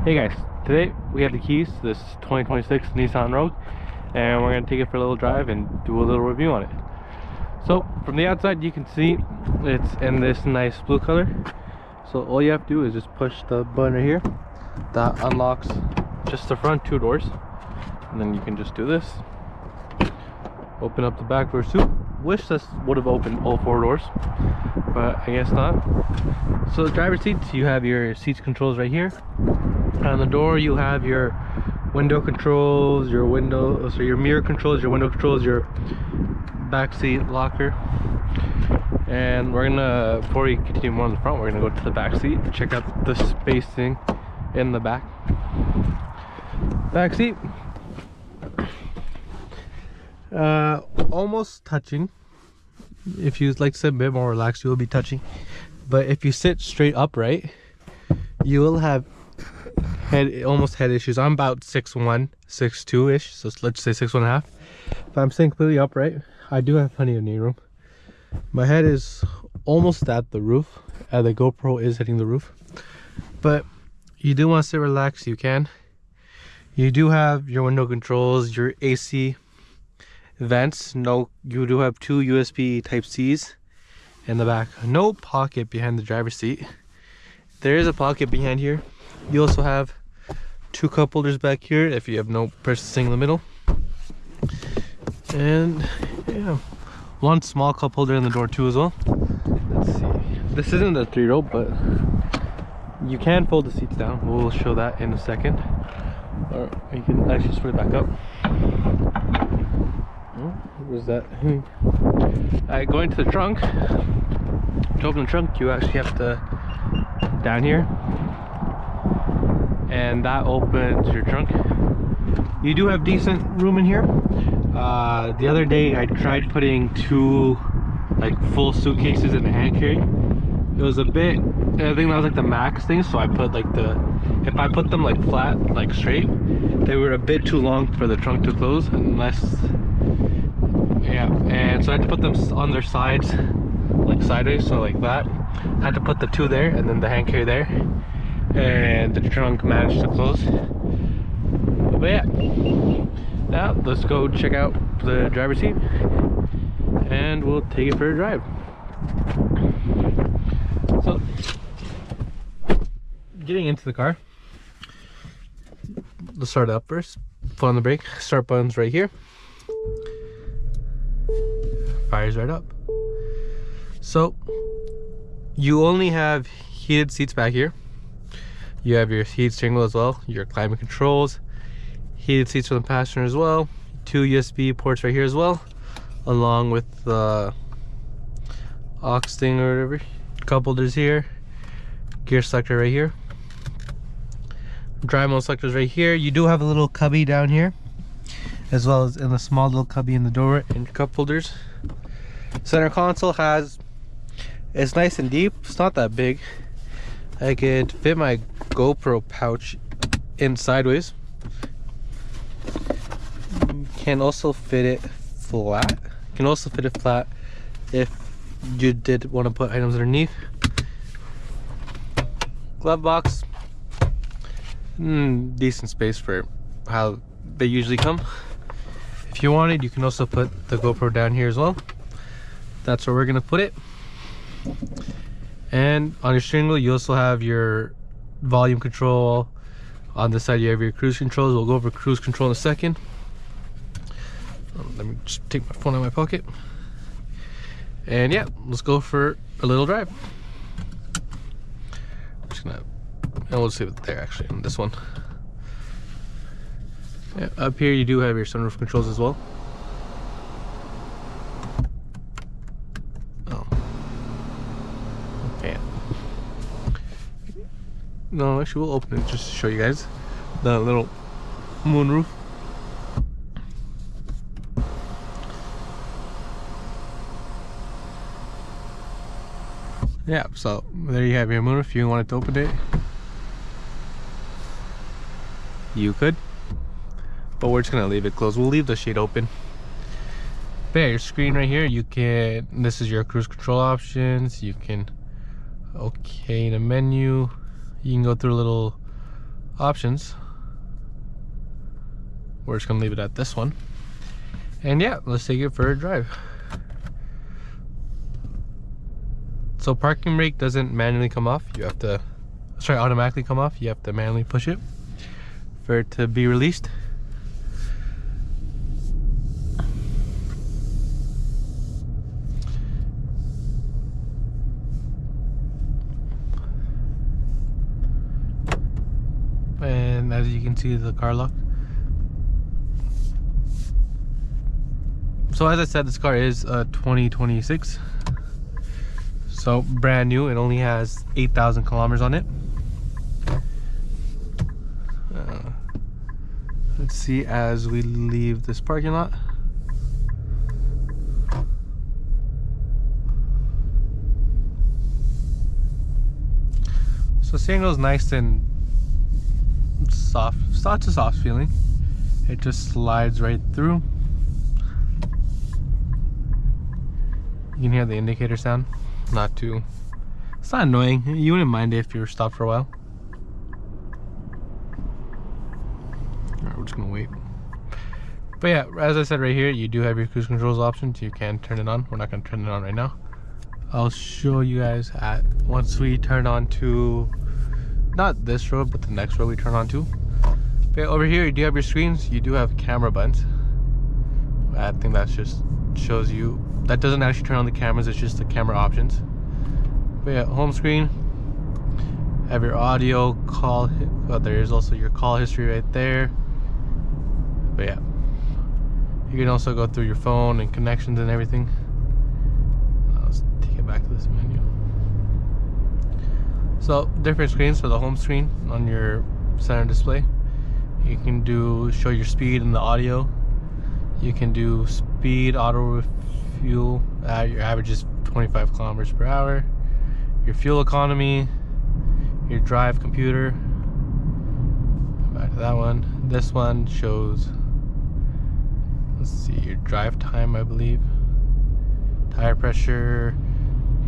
Hey guys, today we have the keys to this 2026 Nissan Rogue and we're going to take it for a little drive and do a little review on it. So from the outside you can see it's in this nice blue color. So all you have to do is just push the button right here. That unlocks just the front two doors, and then you can just do this. Open up the back doors too. Wish this would have opened all four doors, but I guess not. So the driver's seats, you have your seat controls right here. On the door you have your window controls, your mirror controls, your window controls, your back seat locker. And we're gonna, before we continue more on the front, we're gonna go to the back seat and check out the spacing in the back. Back seat, almost touching. If you like to sit a bit more relaxed, you will be touching. But if you sit straight upright, you will have almost head issues. I'm about 6'1", 6'2" ish, so let's say 6'1.5". If I'm sitting completely upright, I do have plenty of knee room. My head is almost at the roof, the GoPro is hitting the roof, but you do want to sit relaxed, you can. You do have your window controls, your AC vents. No, you do have two USB Type-Cs in the back. No pocket behind the driver's seat. There is a pocket behind here. You also have two cup holders back here if you have no person sitting in the middle. And yeah, one small cup holder in the door too as well. Let's see. This isn't a 3-row, but you can fold the seats down. We'll show that in a second. Or you can actually just put it back up. Oh, where's that? Alright, going to the trunk. To open the trunk, you actually have to down here, and that opens your trunk. You do have decent room in here. The other day I tried putting two full suitcases in a hand carry. It was a bit, I think that was like the max thing, so I put if I put them flat, straight, they were a bit too long for the trunk to close, and so I had to put them on their sides, sideways, so like that. I had to put the two there and then the hand carry there, and the trunk managed to close. But yeah, now let's go check out the driver's seat and we'll take it for a drive. So getting into the car, let's start up first. Foot on the brake, start button's right here, fires right up. So you only have heated seats back here. You have your heated steering wheel as well, your climate controls, heated seats for the passenger as well, two USB ports right here as well, along with the aux thing or whatever. Cup holders here, gear selector right here, drive mode selectors right here. You do have a little cubby down here, as well as in the small little cubby in the door, and cup holders. Center console it's nice and deep. It's not that big. I could fit my GoPro pouch in sideways. Can also fit it flat. Can also fit it flat if you did want to put items underneath. Glove box, decent space for how they usually come. If you wanted, you can also put the GoPro down here as well. That's where we're gonna put it. And on your steering wheel, you also have your volume control. On this side, you have your cruise controls. We'll go over cruise control in a second. Let me just take my phone out of my pocket. And yeah, let's go for a little drive. I'm just gonna, and we'll save it there actually, on this one. Yeah, up here you do have your sunroof controls as well. Oh. Okay. No, actually we'll open it just to show you guys the little moonroof. Yeah, so there you have your moonroof. If you wanted to open it, you could, but we're just gonna leave it closed. We'll leave the shade open. But yeah, your screen right here, you can, this is your cruise control options. You can okay the menu. You can go through a little options. We're just gonna leave it at this one. And yeah, let's take it for a drive. So parking brake doesn't manually come off. You have to, sorry, automatically come off. You have to manually push it for it to be released. And as you can see, the car locked. So as I said, this car is a 2026. So brand new. It only has 8,000 kilometers on it. Let's see as we leave this parking lot. So steering wheel is nice and soft. It's not a soft feeling. It just slides right through. You can hear the indicator sound. Not too, it's not annoying. You wouldn't mind it if you were stopped for a while. Alright, we're just gonna wait. But yeah, as I said right here, you do have your cruise controls options. You can turn it on. We're not gonna turn it on right now. I'll show you guys once we turn on to, not this road, but the next road we turn on to. But yeah, over here you do have your screens. You do have camera buttons. I think that's just shows you, that doesn't actually turn on the cameras, it's just the camera options. But yeah, home screen, have your audio, call, there is also your call history right there. But yeah, you can also go through your phone and connections and everything. Let's take it back to this menu. So different screens. For the home screen on your center display, you can show your speed and the audio. You can do speed, auto refuel, your average is 25 kilometers per hour. Your fuel economy, your drive computer. Back to that one. This one shows, let's see, your drive time, I believe. Tire pressure,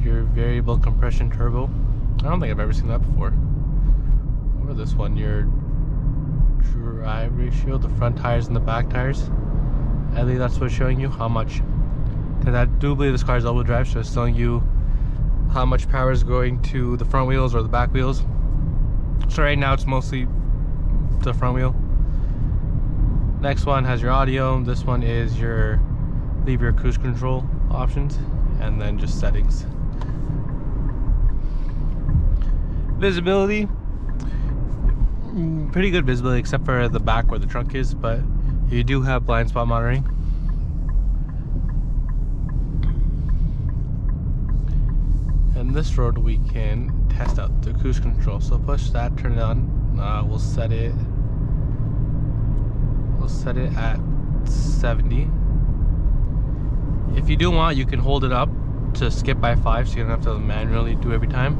your variable compression turbo. I don't think I've ever seen that before. Or this one, your drive ratio, the front tires and the back tires. I think that's what's showing you how much. Because I do believe this car is all-wheel drive, so it's telling you how much power is going to the front wheels or the back wheels. So right now it's mostly the front wheel. Next one has your audio. This one is leave your cruise control options, and then just settings. Visibility, pretty good visibility except for the back where the trunk is, but you do have blind spot monitoring. And this road we can test out the cruise control. So push that, turn it on. We'll set it at 70. If you do want, you can hold it up to skip by 5, so you don't have to manually do every time.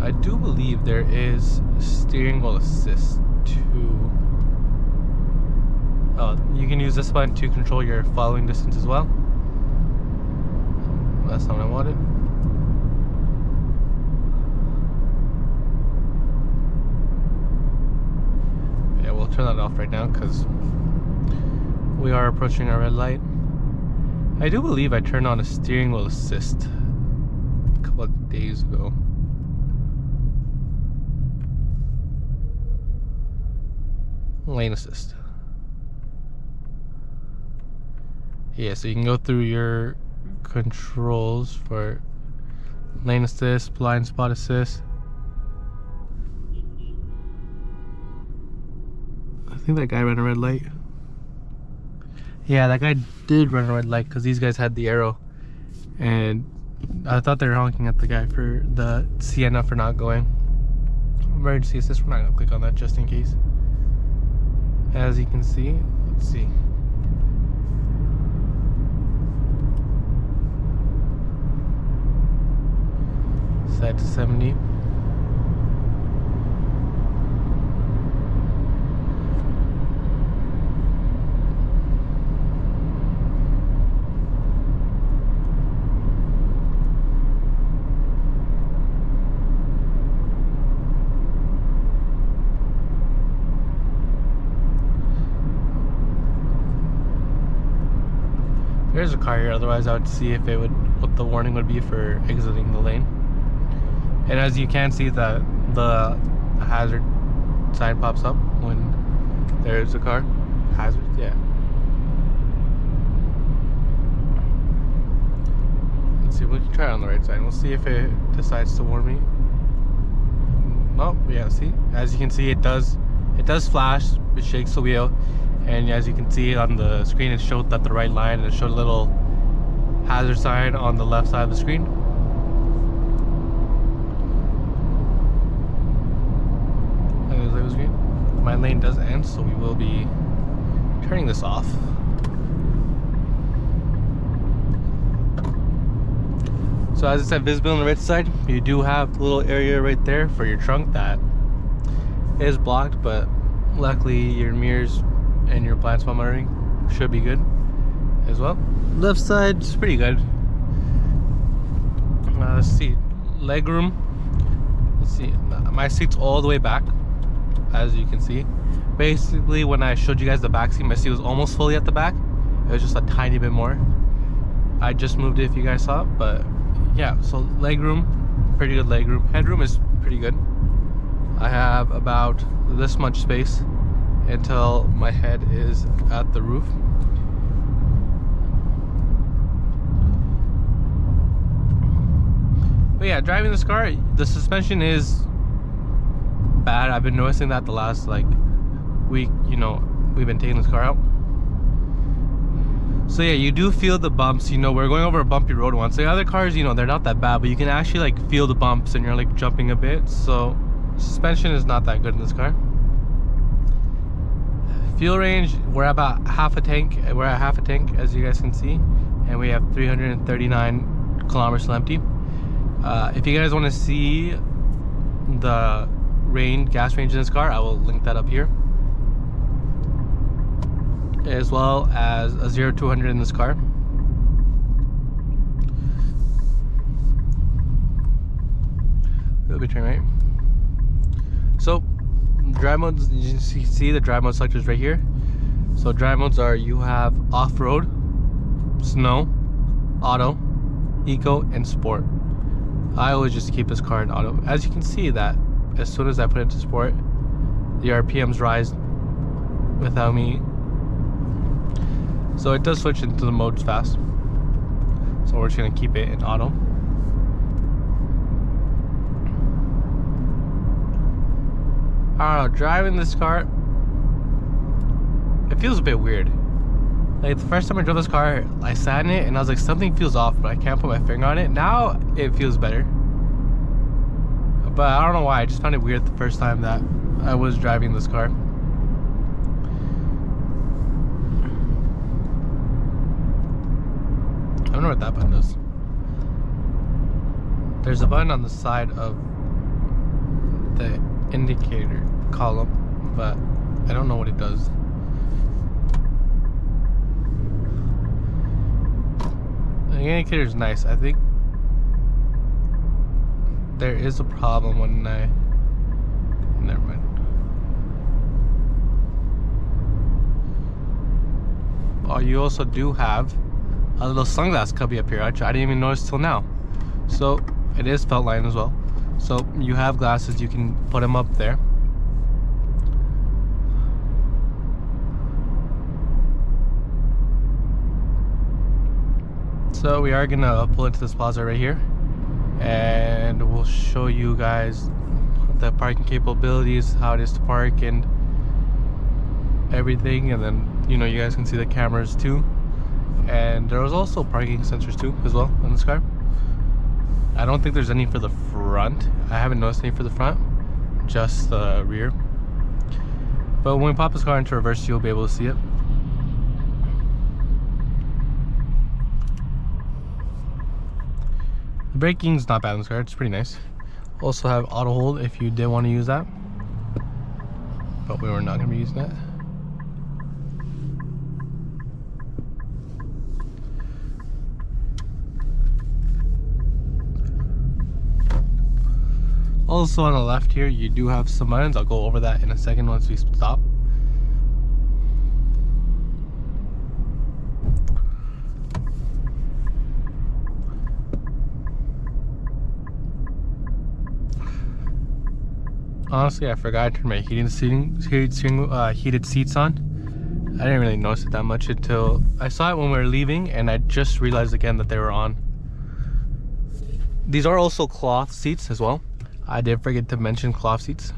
I do believe there is steering wheel assist too. You can use this button to control your following distance as well. That's not what I wanted. Yeah, we'll turn that off right now because we are approaching our red light. I do believe I turned on a steering wheel assist a couple of days ago. Lane assist. Yeah, so you can go through your controls for lane assist, blind spot assist. I think that guy ran a red light. Yeah, that guy did run a red light because these guys had the arrow, and I thought they were honking at the guy for the Sienna for not going. Emergency assist, we're not gonna click on that just in case. As you can see, let's see. Set to 70. There's a car here, otherwise I would see if it would, what the warning would be for exiting the lane. And as you can see, that the hazard sign pops up when there's a car. Hazard, yeah. Let's see, we can try it on the right side. We'll see if it decides to warn me. Nope, yeah, see? As you can see, it does flash, it shakes the wheel. And as you can see on the screen, it showed that the right line, and it showed a little hazard sign on the left side of the screen. My lane does end, so we will be turning this off. So as I said, visible on the right side, you do have a little area right there for your trunk that is blocked, but luckily your mirrors and your blind spot monitoring should be good as well. Left side is pretty good. Let's see, leg room. Let's see, my seat's all the way back, as you can see. Basically, when I showed you guys the back seat, my seat was almost fully at the back. It was just a tiny bit more. I just moved it if you guys saw it, but yeah. So leg room, pretty good leg room. Headroom is pretty good. I have about this much space until my head is at the roof. But yeah, driving this car, the suspension is bad. I've been noticing that the last like week, you know, we've been taking this car out. So yeah, you do feel the bumps. You know, we're going over a bumpy road once. The other cars, you know, they're not that bad, but you can actually like feel the bumps and you're like jumping a bit. So suspension is not that good in this car. Fuel range, we're about half a tank. We're at half a tank, as you guys can see, and we have 339 kilometers till empty. If you guys want to see the gas range in this car, I will link that up here, as well as a 0 to 100 in this car. We'll be turning right. So drive modes, you see the drive mode selectors right here. So drive modes are, you have off-road, snow, auto, eco, and sport. I always just keep this car in auto. As you can see, that as soon as I put it into sport, the RPMs rise without me. So it does switch into the modes fast. So we're just gonna keep it in auto. I don't know, driving this car, it feels a bit weird. Like the first time I drove this car, I sat in it and I was like, something feels off, but I can't put my finger on it. Now it feels better. But I don't know why, I just found it weird the first time that I was driving this car. I don't know what that button does. There's a button on the side of the indicator column, but I don't know what it does. The indicator is nice. I think there is a problem when I... Never mind. Oh, you also do have a little sunglass cubby up here. I didn't even notice till now. So it is felt line as well. So you have glasses, you can put them up there. So we are gonna pull into this plaza right here, and we'll show you guys the parking capabilities, how it is to park and everything, and then, you know, you guys can see the cameras too. And there was also parking sensors too as well in this car. I don't think there's any for the front. I haven't noticed any for the front, just the rear. But when we pop this car into reverse, you'll be able to see it. The braking's not bad in this car, it's pretty nice. Also have auto hold if you did want to use that, but we were not going to be using that. Also on the left here, you do have some buttons. I'll go over that in a second once we stop. honestly, I forgot to turn my heated seats on. I didn't really notice it that much until I saw it when we were leaving, and I just realized again that they were on. These are also cloth seats as well. I did forget to mention cloth seats.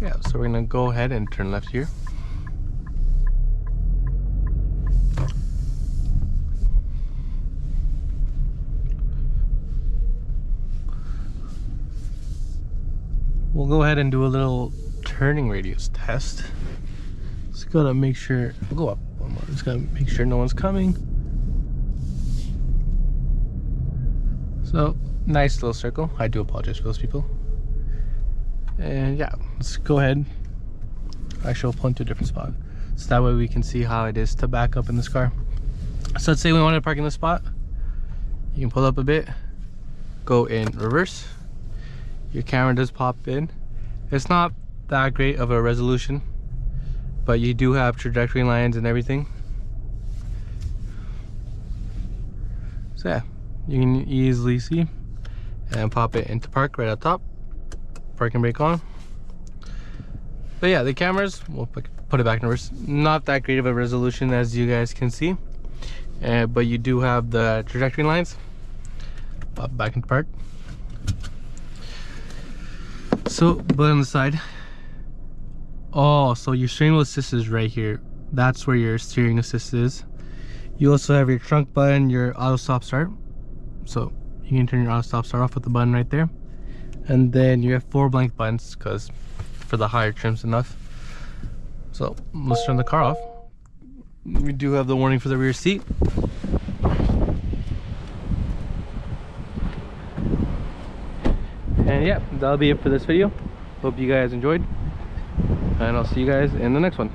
Yeah, so we're gonna go ahead and turn left here. We'll go ahead and do a little turning radius test. Just gotta make sure, we'll go up one more. Just gotta make sure no one's coming. So, nice little circle. I do apologize for those people. And yeah, let's go ahead. Actually, we'll pull into a different spot. So that way we can see how it is to back up in this car. So let's say we want to park in this spot. You can pull up a bit, go in reverse. Your camera does pop in. It's not that great of a resolution, but you do have trajectory lines and everything. So yeah, you can easily see, and pop it into park right up top. Parking brake on. But yeah, the cameras, we'll put it back in reverse. Not that great of a resolution as you guys can see, but you do have the trajectory lines. Pop it back into park. So, but on the side, oh, so your steering wheel assist is right here. That's where your steering assist is. You also have your trunk button, your auto stop start. So you can turn your auto stop start off with the button right there. And then you have 4 blank buttons, because for the higher trims enough. So let's turn the car off. We do have the warning for the rear seat. And yeah, that'll be it for this video. Hope you guys enjoyed, and I'll see you guys in the next one.